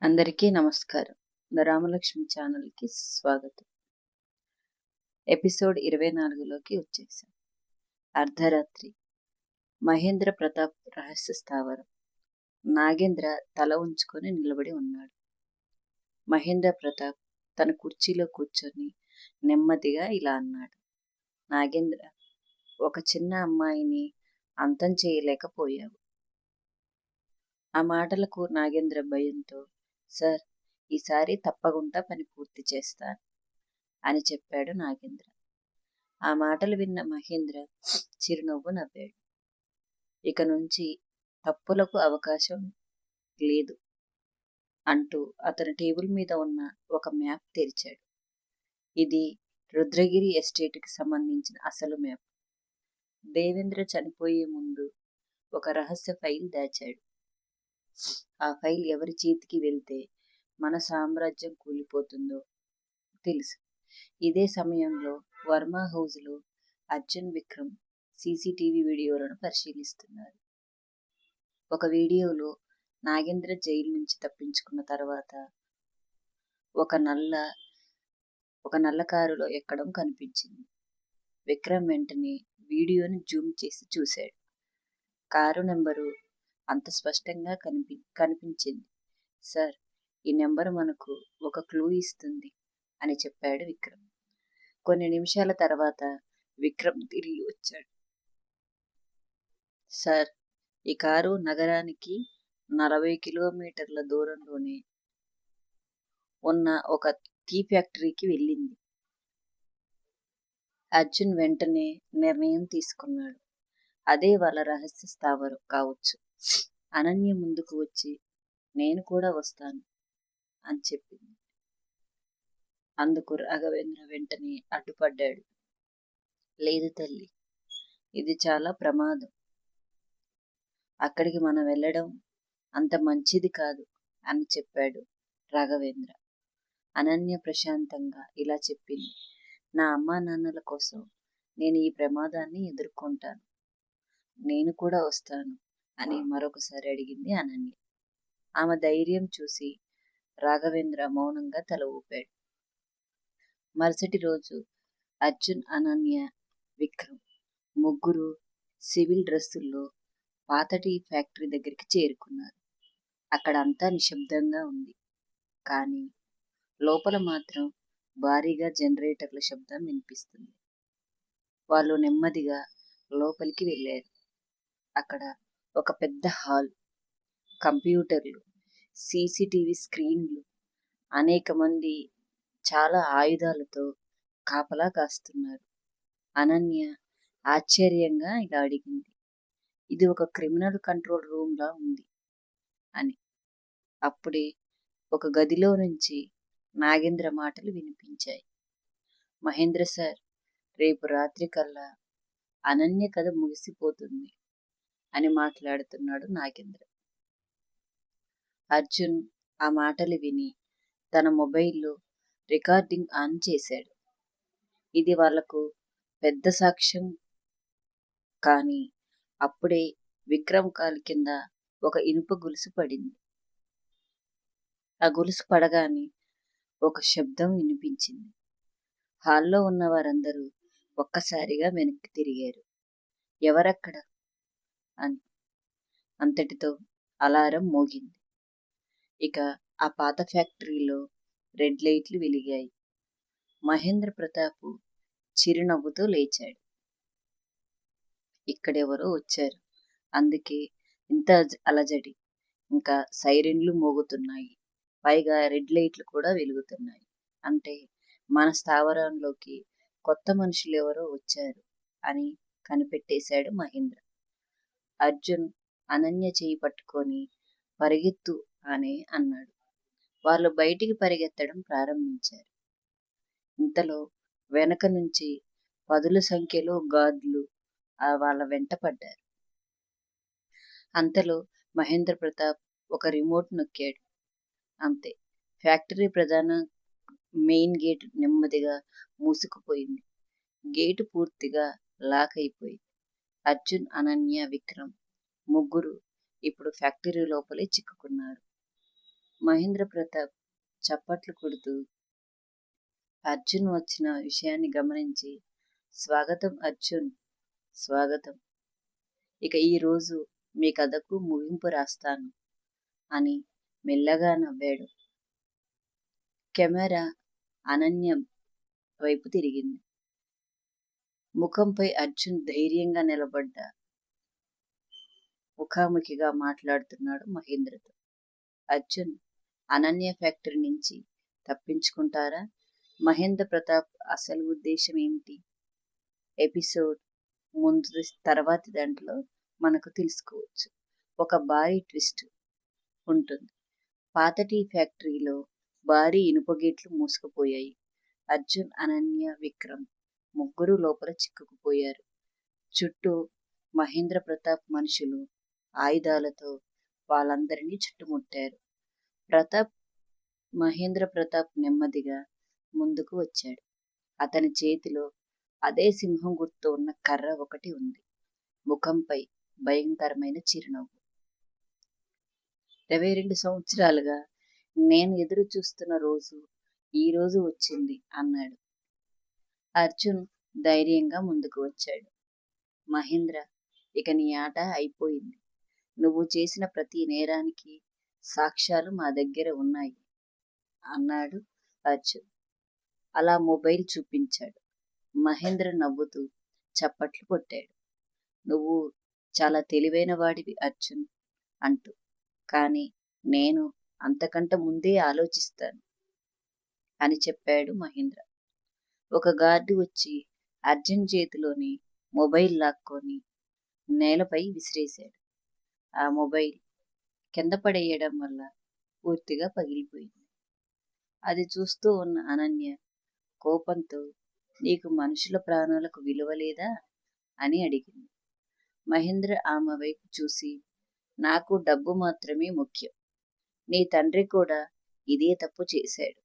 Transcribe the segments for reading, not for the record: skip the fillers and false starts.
అందరికీ నమస్కారం. ద రామలక్ష్మి ఛానల్‌కి స్వాగతం. ఎపిసోడ్ 24లోకి వచ్చేసాం. అర్ధరాత్రి. మహేంద్ర ప్రతాప్ రహస్య స్థావరం. నాగేంద్ర తల ఉంచుకొని నిలబడి ఉన్నాడు. మహేంద్ర ప్రతాప్ తన కుర్చీలో కూర్చొని నెమ్మదిగా ఇలా అన్నాడు. నాగేంద్ర, ఒక చిన్న అమ్మాయిని అంతం చేయలేకపోయావు. ఆ మాటలకు నాగేంద్ర భయంతో, సార్, ఈసారి తప్పకుండా పని పూర్తి చేస్తాను అని చెప్పాడు నాగేంద్ర. ఆ మాటలు విన్న మహేంద్ర చిరునవ్వు నవ్వాడు. ఇక నుంచి తప్పులకు అవకాశం లేదు అంటూ అతని టేబుల్ మీద ఉన్న ఒక మ్యాప్ తెరిచాడు. ఇది రుద్రగిరి ఎస్టేట్కి సంబంధించిన అసలు మ్యాప్. దేవేంద్ర చనిపోయే ముందు ఒక రహస్య ఫైల్ దాచాడు. ఆ ఫైల్ ఎవరి చేతికి వెళ్తే మన సామ్రాజ్యం కూలిపోతుందో తెలుసు. ఇదే సమయంలో వర్మ హౌస్లో అర్జున్, విక్రమ్ సీసీటీవీ వీడియోలను పరిశీలిస్తున్నారు. ఒక వీడియోలో నాగేంద్ర జైలు నుంచి తప్పించుకున్న తర్వాత ఒక నల్ల కారులో ఎక్కడం కనిపించింది. విక్రమ్ వెంటనే వీడియోని జూమ్ చేసి చూశాడు. కారు నెంబరు అంత స్పష్టంగా కనిపించింది. సార్, ఈ నెంబర్ మనకు ఒక క్లూ ఇస్తుంది అని చెప్పాడు విక్రమ్. కొన్ని నిమిషాల తర్వాత విక్రమ్ తిరిగి వచ్చాడు. సార్, ఈ కారు నగరానికి 40 కిలోమీటర్ల దూరంలోనే ఉన్న ఒక టీ ఫ్యాక్టరీకి వెళ్ళింది. అర్జున్ వెంటనే నిర్ణయం తీసుకున్నాడు. అదే వాళ్ళ రహస్య స్థావరం కావచ్చు. అనన్య ముందుకు వచ్చి, నేను కూడా వస్తాను అని చెప్పింది. అందుకు రాఘవేంద్ర వెంటనే అడ్డుపడ్డాడు. లేదు తల్లి, ఇది చాలా ప్రమాదం. అక్కడికి మనం వెళ్ళడం అంత మంచిది కాదు అని చెప్పాడు రాఘవేంద్ర. అనన్య ప్రశాంతంగా ఇలా చెప్పింది. నా అమ్మా నాన్నల కోసం నేను ఈ ప్రమాదాన్ని ఎదుర్కొంటాను. నేను కూడా వస్తాను అని మరొకసారి అడిగింది అనన్య. ఆమె ధైర్యం చూసి రాఘవేంద్ర మౌనంగా తల ఊపాడు. మరుసటి రోజు అర్జున్, అనన్య, విక్రమ్ ముగ్గురు సివిల్ డ్రెస్సుల్లో పాత టీ ఫ్యాక్టరీ దగ్గరికి చేరుకున్నారు. అక్కడ అంతా నిశ్శబ్దంగా ఉంది. కానీ లోపల మాత్రం భారీగా జనరేటర్ల శబ్దం వినిపిస్తుంది. వాళ్ళు నెమ్మదిగా లోపలికి వెళ్ళారు. అక్కడ ఒక పెద్ద హాల్, కంప్యూటర్లు, సీసీటీవీ స్క్రీన్లు, అనేక మంది చాలా ఆయుధాలతో కాపలా కాస్తున్నారు. అనన్య ఆశ్చర్యంగా ఇలా అడిగింది, ఇది ఒక క్రిమినల్ కంట్రోల్ రూమ్ లా ఉంది అని. అప్పుడే ఒక గదిలో నుంచి నాగేంద్ర మాటలు వినిపించాయి. మహేంద్ర సార్, రేపు రాత్రి కల్లా అనన్య కథ ముగిసిపోతుంది అని మాట్లాడుతున్నాడు నాగేంద్ర. అర్జున్ ఆ మాటలు విని తన మొబైల్లో రికార్డింగ్ ఆన్ చేశాడు. ఇది వాళ్లకు పెద్ద సాక్ష్యం. కానీ అప్పుడే విక్రమ్ కాలు కింద ఒక ఇనుప గొలుసు పడింది. ఆ గొలుసు పడగానే ఒక శబ్దం వినిపించింది. హాల్లో ఉన్న వారందరూ ఒక్కసారిగా వెనక్కి తిరిగారు. ఎవరక్కడ అని. అంతటితో అలారం మోగింది. ఇక ఆ పాత ఫ్యాక్టరీలో రెడ్ లైట్లు వెలిగాయి. మహేంద్ర ప్రతాప్ చిరునవ్వుతో లేచాడు. ఇక్కడెవరో వచ్చారు, అందుకే ఇంత అలజడి. ఇంకా సైరన్లు మోగుతున్నాయి. పైగా రెడ్ లైట్లు కూడా వెలుగుతున్నాయి. అంటే మన స్థావరంలోకి కొత్త మనుషులు ఎవరో వచ్చారు అని కనిపెట్టేశాడు మహేంద్ర. అర్జున్ అనన్య చేయి పట్టుకొని పరిగెత్తు అని అన్నాడు. వాళ్ళు బయటికి పరిగెత్తడం ప్రారంభించారు. ఇంతలో వెనక నుంచి పదుల సంఖ్యలో గార్డులు వాళ్ళ వెంట పడ్డారు. అంతలో మహేంద్ర ప్రతాప్ ఒక రిమోట్ నొక్కాడు. అంతే, ఫ్యాక్టరీ ప్రధాన మెయిన్ గేట్ నెమ్మదిగా మూసుకుపోయింది. గేటు పూర్తిగా లాక్ అయిపోయింది. అర్జున్, అనన్య, విక్రమ్ ముగ్గురు ఇప్పుడు ఫ్యాక్టరీ లోపలే చిక్కుకున్నారు. మహేంద్ర ప్రతాప్ చప్పట్లు కొడుతూ అర్జున్ వచ్చిన విషయాన్ని గమనించి, స్వాగతం అర్జున్, స్వాగతం. ఇక ఈరోజు మీ కథకు ముగింపు రాస్తాను అని మెల్లగా నవ్వాడు. కెమెరా అనన్య వైపు తిరిగింది. ముఖంపై అర్జున్ ధైర్యంగా నిలబడ్డ ముఖాముఖిగా మాట్లాడుతున్నాడు మహేంద్రతో. అర్జున్, అనన్య ఫ్యాక్టరీ నుంచి తప్పించుకుంటారా? మహేంద్ర ప్రతాప్ అసలు ఉద్దేశం ఏమిటి? ఎపిసోడ్ ముందు తర్వాతి దాంట్లో మనకు తెలుసుకోవచ్చు. ఒక భారీ ట్విస్ట్ ఉంటుంది. పాత టీ ఫ్యాక్టరీలో భారీ ఇనుప గేట్లు మూసుకుపోయాయి. అర్జున్, అనన్య, విక్రమ్ ముగ్గురు లోపల చిక్కుకుపోయారు. చుట్టూ మహేంద్ర ప్రతాప్ మనుషులు ఆయుధాలతో వాళ్ళందరినీ చుట్టుముట్టారు. మహేంద్ర ప్రతాప్ నెమ్మదిగా ముందుకు వచ్చాడు. అతని చేతిలో అదే సింహం గుర్తు ఉన్న కర్ర ఒకటి ఉంది. ముఖంపై భయంకరమైన చిరునవ్వు. 22 సంవత్సరాలుగా నేను ఎదురు చూస్తున్న రోజు ఈ రోజు వచ్చింది అన్నాడు. అర్జున్ ధైర్యంగా ముందుకు వచ్చాడు. మహేంద్ర, ఇక నీ ఆట అయిపోయింది. నువ్వు చేసిన ప్రతి నేరానికి సాక్ష్యాలు మా దగ్గర ఉన్నాయి అన్నాడు అర్జున్. అలా మొబైల్ చూపించాడు. మహేంద్ర నవ్వుతూ చప్పట్లు కొట్టాడు. నువ్వు చాలా తెలివైన వాడివి అర్జున్ అంటూ. కానీ నేను అంతకంటే ముందే ఆలోచిస్తాను అని చెప్పాడు మహేంద్ర. ఒక గార్డు వచ్చి అర్జున్ చేతిలోని మొబైల్ లాక్కొని నేలపై విసిరేశాడు. ఆ మొబైల్ కింద పడేయడం వల్ల పూర్తిగా పగిలిపోయింది. అది చూస్తూ ఉన్న అనన్య కోపంతో, నీకు మనుషుల ప్రాణాలకు విలువ లేదా అని అడిగింది. మహేంద్ర ఆమె వైపు చూసి, నాకు డబ్బు మాత్రమే ముఖ్యం. నీ తండ్రి కూడా ఇదే తప్పు చేశాడు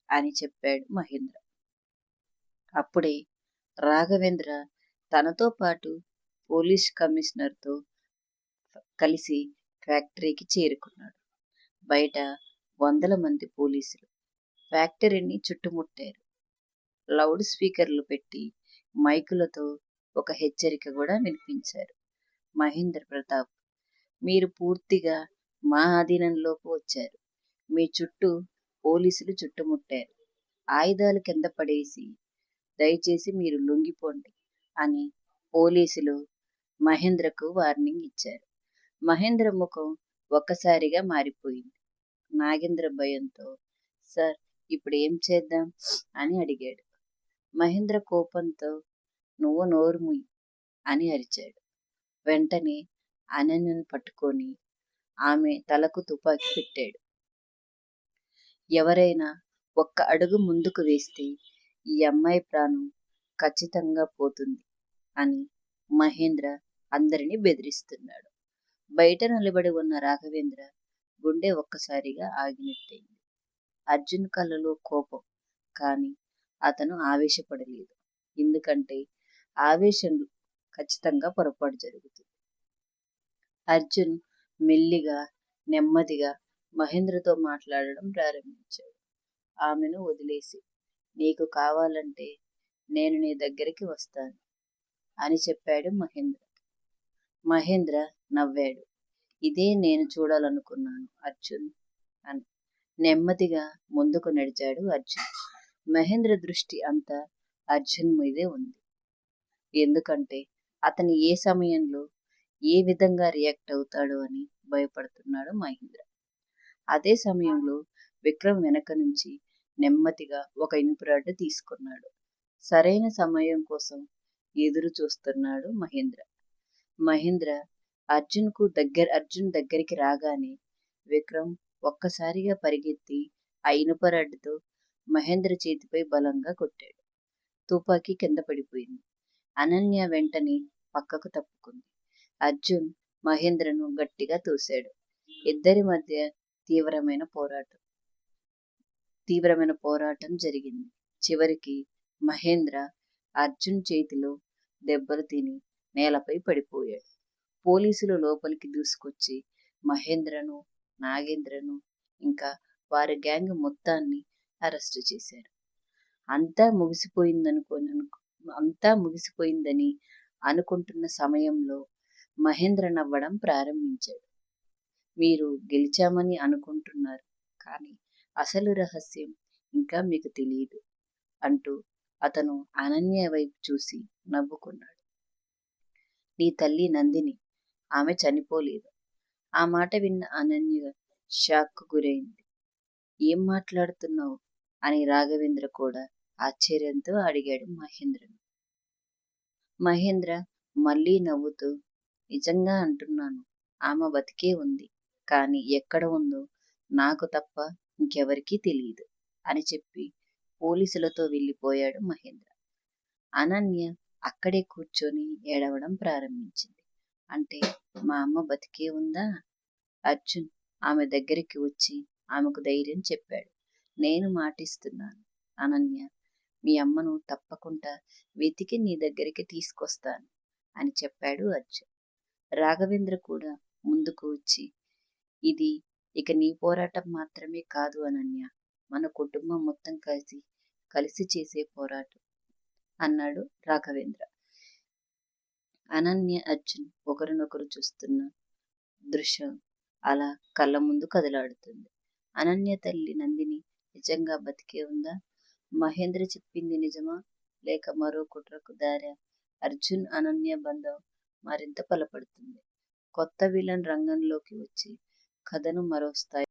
అని చెప్పాడు మహేంద్ర. అప్పుడే రాఘవేంద్ర తనతో పాటు పోలీస్ కమిషనర్తో కలిసి ఫ్యాక్టరీకి చేరుకున్నాడు. బయట వందల మంది పోలీసులు ఫ్యాక్టరీని చుట్టుముట్టారు. లౌడ్ స్పీకర్లు పెట్టి మైకులతో ఒక హెచ్చరిక కూడా వినిపించారు. మహేంద్ర ప్రతాప్, మీరు పూర్తిగా మా ఆధీనంలోకి వచ్చారు. మీ చుట్టూ పోలీసులు చుట్టుముట్టారు. ఆయుధాలు కింద పడేసి దయచేసి మీరు లొంగిపోండి అని పోలీసులు మహేంద్రకు వార్నింగ్ ఇచ్చారు. మహేంద్ర ముఖం ఒక్కసారిగా మారిపోయింది. నాగేంద్ర భయంతో, సార్ ఇప్పుడు ఏం చేద్దాం అని అడిగాడు. మహేంద్ర కోపంతో, నువ్వు నోరు ముయ్ అని అరిచాడు. వెంటనే అనన్యను పట్టుకొని ఆమె తలకు తుపాకీ పెట్టాడు. ఎవరైనా ఒక్క అడుగు ముందుకు వేస్తే ఈ అమ్మాయి ప్రాణం ఖచ్చితంగా పోతుంది అని మహేంద్ర అందరినీ బెదిరిస్తున్నాడు. బయట నిలబడి ఉన్న రాఘవేంద్ర గుండె ఒక్కసారిగా ఆగినట్టయింది. అర్జున్ కళ్ళలో కోపం, కానీ అతను ఆవేశపడలేదు. ఎందుకంటే ఆవేశంలో ఖచ్చితంగా పొరపాటు జరుగుతుంది. అర్జున్ మెల్లిగా నెమ్మదిగా మహేంద్రతో మాట్లాడడం ప్రారంభించాడు. ఆమెను వదిలేసి, నీకు కావాలంటే నేను నీ దగ్గరికి వస్తాను అని చెప్పాడు మహేంద్ర. మహేంద్ర నవ్వాడు. ఇదే నేను చూడాలనుకున్నాను అర్జున్ అని నెమ్మదిగా ముందుకు నడిచాడు అర్జున్. మహేంద్ర దృష్టి అంతా అర్జున్ మీదే ఉంది. ఎందుకంటే అతను ఏ సమయంలో ఏ విధంగా రియాక్ట్ అవుతాడో అని భయపడుతున్నాడు మహేంద్ర. అదే సమయంలో విక్రమ్ వెనక నుంచి నెమ్మదిగా ఒక ఇనుప రాడ్ తీసుకున్నాడు. సరైన సమయం కోసం ఎదురు చూస్తున్నాడు మహేంద్ర. మహేంద్ర అర్జున్ దగ్గరికి రాగానే విక్రమ్ ఒక్కసారిగా పరిగెత్తి ఆ ఇనుప రాడ్డుతో మహేంద్ర చేతిపై బలంగా కొట్టాడు. తుపాకీ కింద పడిపోయింది. అనన్య వెంటనే పక్కకు తప్పుకుంది. అర్జున్ మహేంద్రను గట్టిగా తోశాడు. ఇద్దరి మధ్య తీవ్రమైన పోరాటం జరిగింది. చివరికి మహేంద్ర అర్జున్ చేతిలో దెబ్బలు తిని నేలపై పడిపోయాడు. పోలీసులు లోపలికి దూసుకొచ్చి మహేంద్రను, నాగేంద్రను ఇంకా వారి గ్యాంగ్ మొత్తాన్ని అరెస్టు చేశారు. అంతా ముగిసిపోయిందని అనుకుంటున్న సమయంలో మహేంద్ర నవ్వడం ప్రారంభించాడు. మీరు గెలిచామని అనుకుంటున్నారు, కానీ అసలు రహస్యం ఇంకా మీకు తెలియదు అంటూ అతను అనన్య వైపు చూసి నవ్వుకున్నాడు. నీ తల్లి నందిని, ఆమె చనిపోలేదు. ఆ మాట విన్న అనన్య షాక్కు గురైంది. ఏం మాట్లాడుతున్నావు అని రాఘవేంద్ర కూడా ఆశ్చర్యంతో అడిగాడు మహేంద్రను. మహేంద్ర మళ్ళీ నవ్వుతూ, నిజంగా అంటున్నాను, ఆమె బతికే ఉంది, కానీ ఎక్కడ ఉందో నాకు తప్ప ఇంకెవరికీ తెలియదు అని చెప్పి పోలీసులతో వెళ్ళిపోయాడు మహేంద్ర. అనన్య అక్కడే కూర్చొని ఏడవడం ప్రారంభించింది. అంటే మా అమ్మ బతికే ఉందా? అర్జున్ ఆమె దగ్గరికి వచ్చి ఆమెకు ధైర్యం చెప్పాడు. నేను మాటిస్తున్నాను అనన్య, మీ అమ్మను తప్పకుండా వెతికి నీ దగ్గరికి తీసుకొస్తాను అని చెప్పాడు అర్జున్. రాఘవేంద్ర కూడా ముందుకు వచ్చి, ఇది ఇక నీ పోరాటం మాత్రమే కాదు అనన్య, మన కుటుంబం మొత్తం కలిసి చేసే పోరాటం అన్నాడు రాఘవేంద్ర. అనన్య, అర్జున్ ఒకరినొకరు చూస్తున్న దృశ్యం అలా కళ్ళ ముందు కదలాడుతుంది. అనన్య తల్లి నందిని నిజంగా బతికే ఉందా? మహేంద్ర చెప్పింది నిజమా, లేక మరో కుట్రకు దారా? అర్జున్ అనన్య బంధం మరింత బలపడుతుంది. కొత్త విలన్ రంగంలోకి వచ్చి కథను మరో స్థాయి